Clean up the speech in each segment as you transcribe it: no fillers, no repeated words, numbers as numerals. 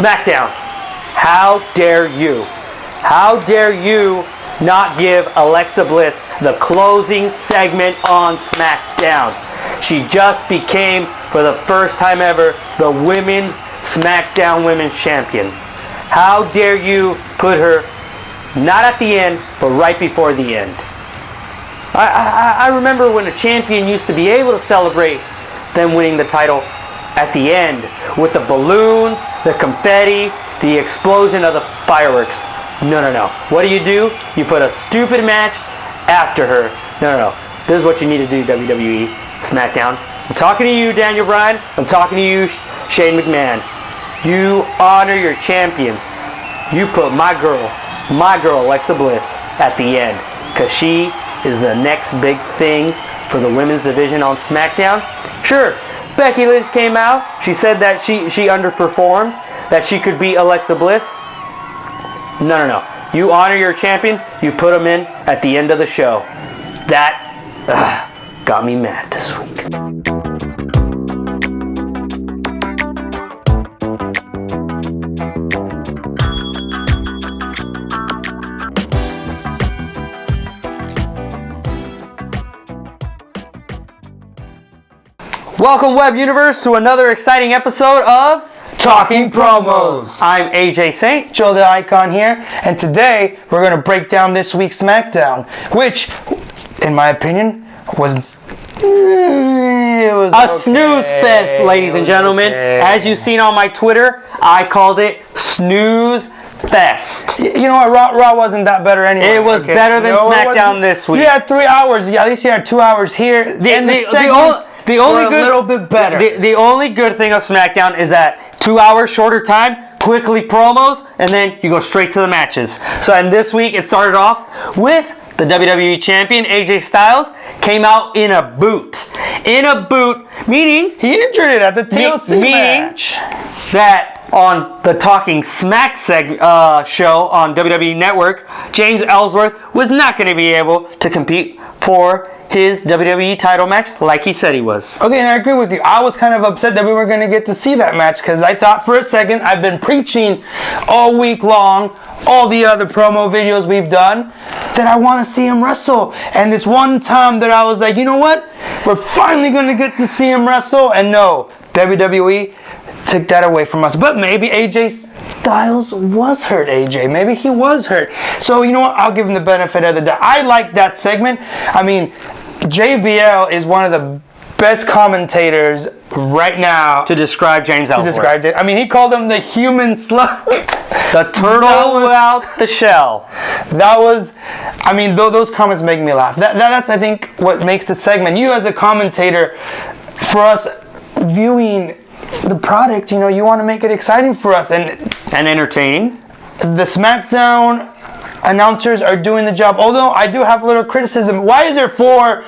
SmackDown, how dare you? How dare you not give Alexa Bliss the closing segment on SmackDown? She just became, for the first time ever, the Women's SmackDown Women's Champion. How dare you put her not at the end, but right before the end? I remember when a champion used to be able to celebrate them winning the title at the end with the balloons, the confetti, the explosion of the fireworks. No. What do? You put a stupid match after her. No. This is what you need to do, WWE SmackDown. I'm talking to you, Daniel Bryan. I'm talking to you, Shane McMahon. You honor your champions. You put my girl Alexa Bliss at the end, because she is the next big thing for the women's division on SmackDown. Sure, Becky Lynch came out. She said that she underperformed, that she could beat Alexa Bliss. No. You honor your champion. You put them in at the end of the show. That got me mad this week. Welcome, Web Universe, to another exciting episode of Talking Promos. I'm AJ Saint. Joe the Icon here, and today we're going to break down this week's SmackDown, which, in my opinion, was a snooze fest, ladies and gentlemen. Okay. As you've seen on my Twitter, I called it Snooze Fest. You know what? Raw wasn't that better anyway. It was better than SmackDown this week. You had 3 hours. Yeah, at least you had 2 hours here. The only good, a little bit better. The only good thing of SmackDown is that 2 hours shorter time, quickly promos, and then you go straight to the matches. So, and this week it started off with the WWE Champion AJ Styles came out in a boot. In a boot, meaning he injured it at the TLC match. That on the Talking Smack show on WWE Network, James Ellsworth was not going to be able to compete for his WWE title match like he said he was. Okay, and I agree with you. I was kind of upset that we were going to get to see that match, because I thought for a second, I've been preaching all week long, all the other promo videos we've done, that I want to see him wrestle. And this one time that I was like, you know what? We're finally going to get to see him wrestle. And no, WWE took that away from us. But maybe AJ Styles was hurt, AJ. Maybe he was hurt. So, you know what? I'll give him the benefit of the doubt. I like that segment. I mean, JBL is one of the best commentators right now to describe James Ellsworth. I mean, he called him the human slug. The turtle without the shell. That was, I mean, those comments make me laugh. That's, I think, what makes the segment. You as a commentator, for us viewing the product, you know, you want to make it exciting for us and entertaining. The SmackDown announcers are doing the job. Although I do have a little criticism. Why is there 4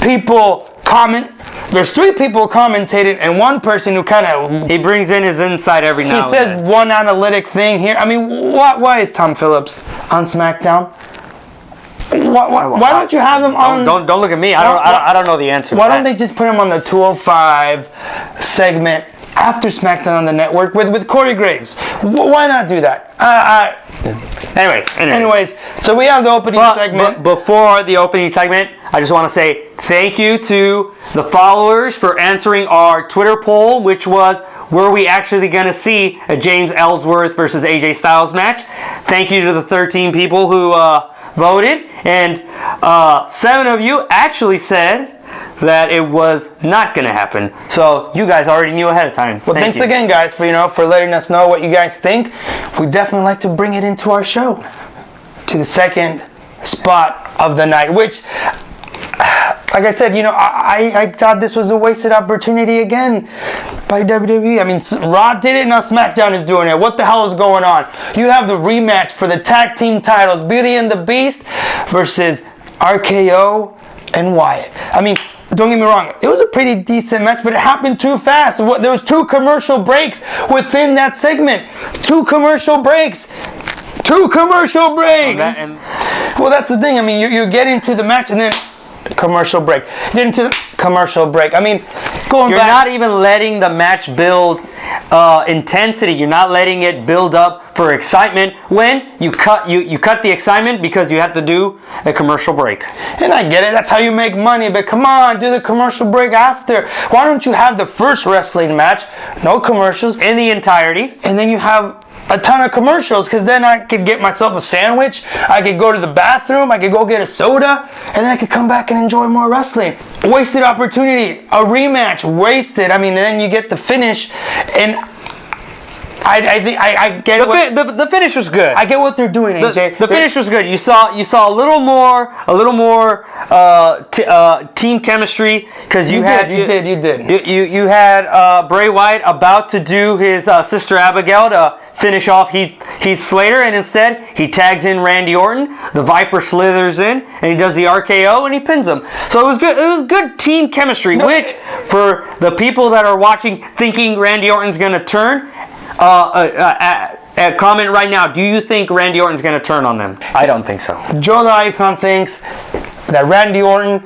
people comment? There's 3 people commentating and 1 person who kind of... He brings in his insight every now and then. He says one analytic thing here. I mean, why is Tom Phillips on SmackDown? Why don't you have him on... Don't look at me. I don't know the answer. Why don't they just put him on the 205 segment after SmackDown on the network with Corey Graves? Why not do that? Anyways, so we have the opening segment. But before the opening segment, I just want to say thank you to the followers for answering our Twitter poll, which was, were we actually going to see a James Ellsworth versus AJ Styles match? Thank you to the 13 people who voted, and 7 of you actually said that it was not going to happen. So you guys already knew ahead of time. Well, thanks again, guys, for letting us know what you guys think. We definitely like to bring it into our show to the second spot of the night, which, like I said, you know, I thought this was a wasted opportunity again by WWE. I mean, Raw did it, now SmackDown is doing it. What the hell is going on? You have the rematch for the tag team titles, Beauty and the Beast versus RKO and Wyatt. I mean, don't get me wrong, it was a pretty decent match, but it happened too fast. There was 2 commercial breaks within that segment. 2 commercial breaks. Well, that's the thing. I mean, you get into the match and then commercial break. Get into the commercial break. I mean, You're not even letting the match build intensity. You're not letting it build up for excitement when you cut the excitement because you have to do a commercial break. And I get it, that's how you make money, but come on, do the commercial break after. Why don't you have the first wrestling match, no commercials, In the entirety. and then you have a ton of commercials, because then I could get myself a sandwich, I could go to the bathroom, I could go get a soda, and then I could come back and enjoy more wrestling. Wasted opportunity, a rematch, wasted. I mean, then you get the finish, and I get The finish was good. I get what they're doing, AJ. The finish was good. You saw a little more team chemistry because you did. You had Bray Wyatt about to do his Sister Abigail to finish off Heath Slater, and instead he tags in Randy Orton. The Viper slithers in and he does the RKO and he pins him. So it was good. It was good team chemistry. Which for the people that are watching, thinking Randy Orton's gonna turn. Comment right now. Do you think Randy Orton's going to turn on them? I don't think so. Joe the Icon thinks that Randy Orton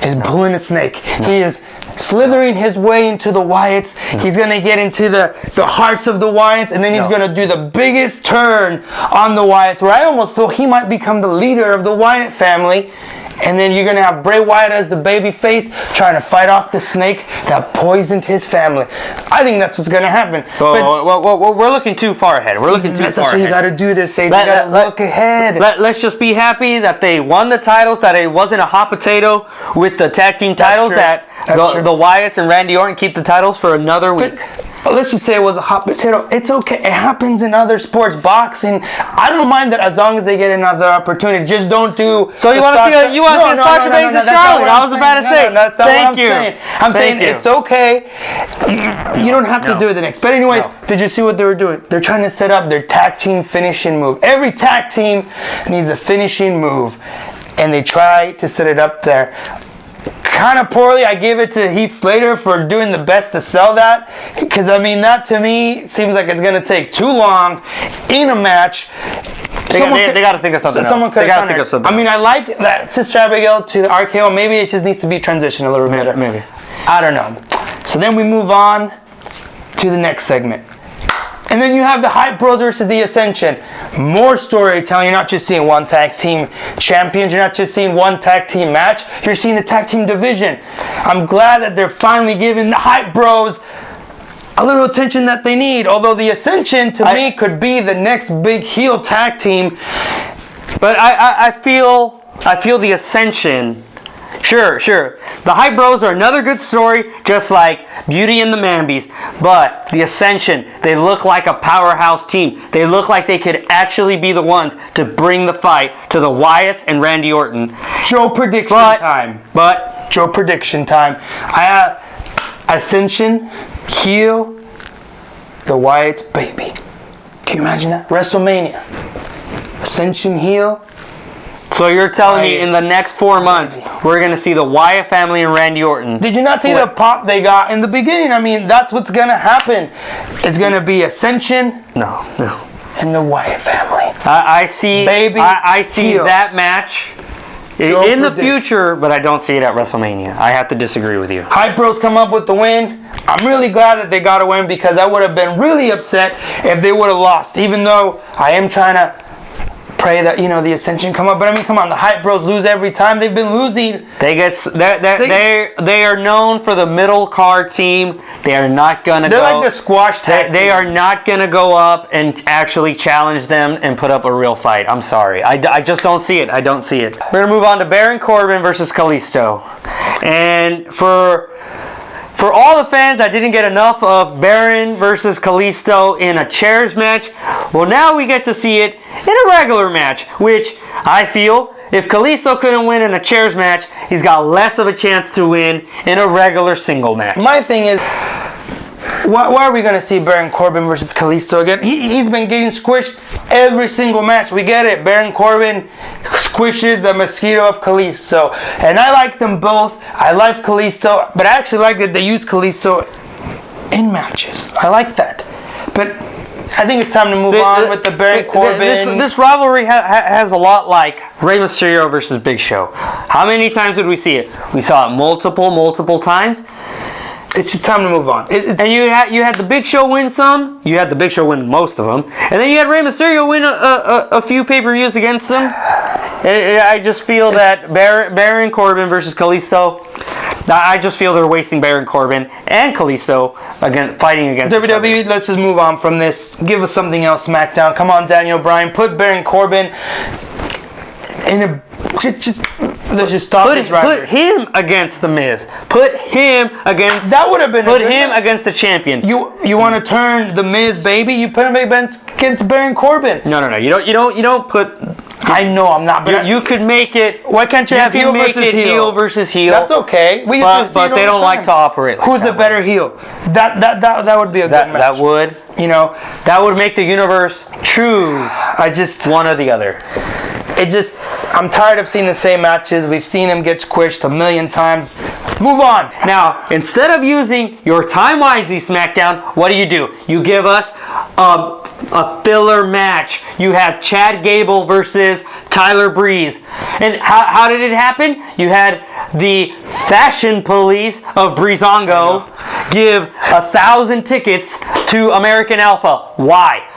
is pulling a snake. He is slithering his way into the Wyatts. He's going to get into the hearts of the Wyatts, and then he's going to do the biggest turn on the Wyatts, where I almost feel he might become the leader of the Wyatt family. And then you're going to have Bray Wyatt as the baby face trying to fight off the snake that poisoned his family. I think that's what's going to happen. Well, we're looking too far ahead. We're looking too far ahead. So you got to do this, Sage. You got to look ahead. Let's just be happy that they won the titles, that it wasn't a hot potato with the tag team titles, that the Wyatts and Randy Orton keep the titles for another week. Let's just say it was a hot potato. It's okay. It happens in other sports. Boxing, I don't mind that as long as they get another opportunity. Just don't do. So you want to see Sasha Banks and Charlotte? I was about to say. That's not what I'm saying. saying. I'm saying it's okay. You don't have to do the next. But anyways, did you see what they were doing? They're trying to set up their tag team finishing move. Every tag team needs a finishing move, and they try to set it up there. Kind of poorly. I give it to Heath Slater for doing the best to sell that, because I mean, that to me seems like it's going to take too long in a match. They got to think of something else. They got to think of something. I mean, I like that Sister Abigail to the RKO. Maybe it just needs to be transitioned a little bit. Maybe. I don't know. So then we move on to the next segment. And then you have the Hype Bros versus the Ascension. More storytelling. You're not just seeing one tag team champions. You're not just seeing one tag team match. You're seeing the tag team division. I'm glad that they're finally giving the Hype Bros a little attention that they need. Although the Ascension, to me, could be the next big heel tag team. But I feel the Ascension. Sure. The Hype Bros are another good story, just like Beauty and the Mambies. But the Ascension, they look like a powerhouse team. They look like they could actually be the ones to bring the fight to the Wyatts and Randy Orton. Joe prediction time. Joe prediction time. I have Ascension, heel, the Wyatts, baby. Can you imagine that? WrestleMania. Ascension, heel. So you're telling me in the next 4 months, we're going to see the Wyatt family and Randy Orton. Did you not see the pop they got in the beginning? I mean, that's what's going to happen. It's going to be Ascension. No. And the Wyatt family. I see heel. that match in the future, but I don't see it at WrestleMania. I have to disagree with you. Hype Bros come up with the win. I'm really glad that they got a win, because I would have been really upset if they would have lost, even though I am trying to pray that, the Ascension come up. But I mean, come on, the Hype Bros lose every time. They've been losing. They are known for the middle card team. They are not gonna. They're like the squash tag. They are not gonna go up and actually challenge them and put up a real fight. I'm sorry. I just don't see it. I don't see it. We're gonna move on to Baron Corbin versus Kalisto, and for all the fans that didn't get enough of Baron versus Kalisto in a chairs match, well, now we get to see it in a regular match, which I feel if Kalisto couldn't win in a chairs match, he's got less of a chance to win in a regular single match. My thing is, why are we going to see Baron Corbin versus Kalisto again? He's been getting squished every single match. We get it. Baron Corbin squishes the mosquito of Kalisto. And I like them both. I like Kalisto. But I actually like that they use Kalisto in matches. I like that. But I think it's time to move on with the Baron Corbin. This rivalry has a lot like Rey Mysterio versus Big Show. How many times did we see it? We saw it multiple times. It's just time to move on. And you had the Big Show win some. You had the Big Show win most of them, and then you had Rey Mysterio win a few pay-per-views against them. And I just feel that Baron Corbin versus Kalisto. I just feel they're wasting Baron Corbin and Kalisto fighting against WWE. Let's just move on from this. Give us something else, SmackDown. Come on, Daniel Bryan. Put Baron Corbin in a let's just stop this rivalry. Put him against the Miz. Put him against. That would have been. Put him against the champion. You want to turn the Miz baby? You put him against Baron Corbin. No. You don't put. I know I'm not. But you could make it. Why can't you have heel versus heel? That's okay. But they don't like to operate. Who's the better heel? That would be a good match. That would. That would make the universe choose. One or the other. I'm tired of seeing the same matches. We've seen him get squished a million times. Move on. Now, instead of using your time wisely, SmackDown, what do? You give us a filler match. You have Chad Gable versus Tyler Breeze. And how did it happen? You had the fashion police of Breezango give 1,000 tickets to American Alpha. Why?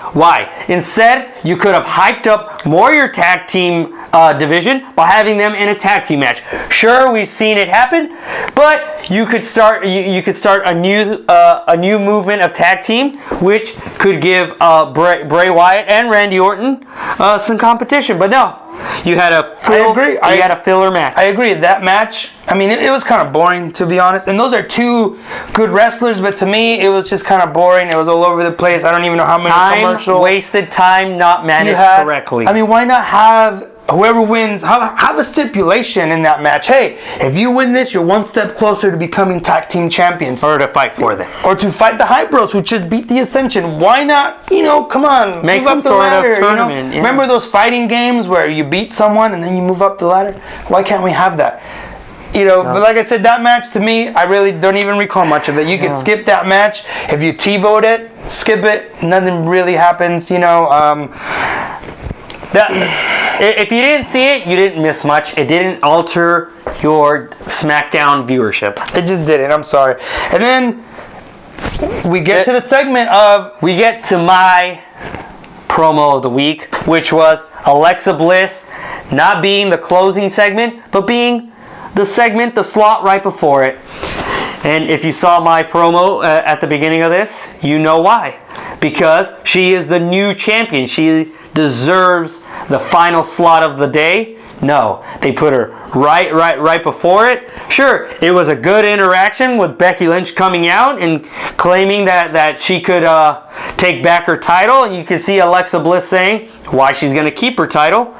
Instead, you could have hyped up more your tag team division by having them in a tag team match. Sure, we've seen it happen, but you could start a new movement of tag team, which could give Bray Wyatt and Randy Orton some competition. But no, you had a filler match. I agree. That match, I mean, it was kind of boring, to be honest. And those are two good wrestlers, but to me, it was just kind of boring. It was all over the place. I don't even know how many commercials. Wasted time, not managed correctly. I mean, why not have whoever wins, have a stipulation in that match? Hey, if you win this, you're one step closer to becoming tag team champions. Or to fight for them. Or to fight the Hype Bros, who just beat the Ascension. Why not, come on. Make some sort of tournament. Yeah. Remember those fighting games where you beat someone and then you move up the ladder? Why can't we have that? But like I said, that match to me, I really don't even recall much of it. You could skip that match. If you T-vote it, skip it, nothing really happens, If you didn't see it, you didn't miss much. It didn't alter your SmackDown viewership. It just didn't. I'm sorry. And then we get to the segment of... We get to my promo of the week, which was Alexa Bliss not being the closing segment, but being the slot right before it. And if you saw my promo at the beginning of this, you know why. Because she is the new champion. She deserves the final slot of the day. No, they put her right before it. Sure, it was a good interaction with Becky Lynch coming out and claiming that she could take back her title, and you can see Alexa Bliss saying why she's going to keep her title.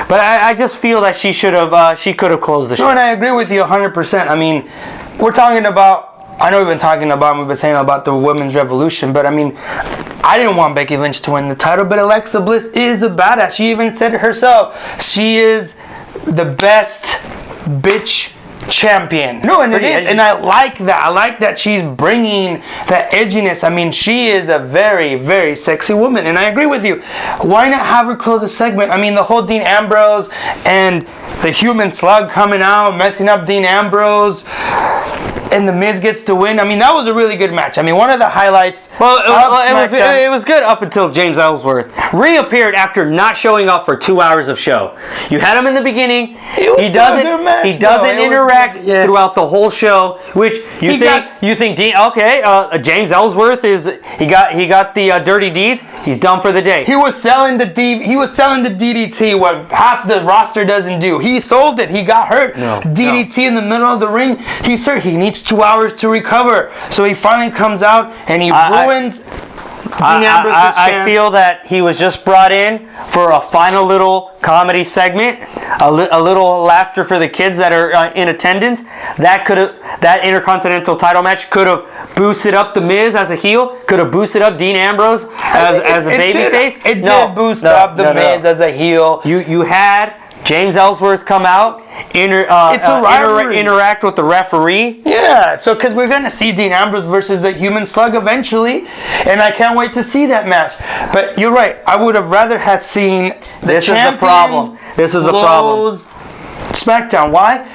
But I just feel that she could have closed the show. No, and I agree with you 100%. I mean, we're talking about. I know we've been saying about the women's revolution, but I mean, I didn't want Becky Lynch to win the title, but Alexa Bliss is a badass. She even said it herself. She is the best bitch champion. No, and it is. And I like that. I like that she's bringing that edginess. I mean, she is a very, very sexy woman, and I agree with you. Why not have her close a segment? I mean, the whole Dean Ambrose and the human slug coming out, messing up Dean Ambrose, and the Miz gets to win. I mean, that was a really good match. I mean, one of the highlights. It was good up until James Ellsworth reappeared after not showing up for 2 hours of show. You had him in the beginning. He doesn't interact throughout the whole show, which you think Dean. Okay, James Ellsworth he got the dirty deeds. He's done for the day. He was selling the DDT, what half the roster doesn't do. He sold it. He got hurt. DDT in the middle of the ring. He's hurt. He needs 2 hours to recover. So he finally comes out and he ruins Dean Ambrose's chance. I feel that he was just brought in for a final little comedy segment, a little laughter for the kids that are in attendance. That Intercontinental title match could have boosted up the Miz as a heel, could have boosted up Dean Ambrose as a babyface. It did boost up the Miz as a heel. You had James Ellsworth come out, interact with the referee. Yeah, so because we're going to see Dean Ambrose versus the Human Slug eventually, and I can't wait to see that match. But you're right, I would have rather had seen This is the problem. SmackDown. Why?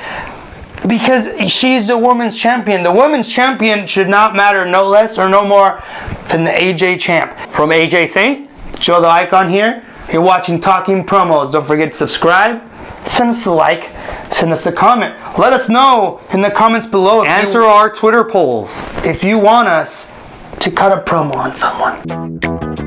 Because she's the women's champion. The women's champion should not matter no less or no more than the AJ champ. From AJ Saint, Show the icon here. You're watching Talking Promos. Don't forget to subscribe. Send us a like. Send us a comment. Let us know in the comments below. Answer our Twitter polls. If you want us to cut a promo on someone.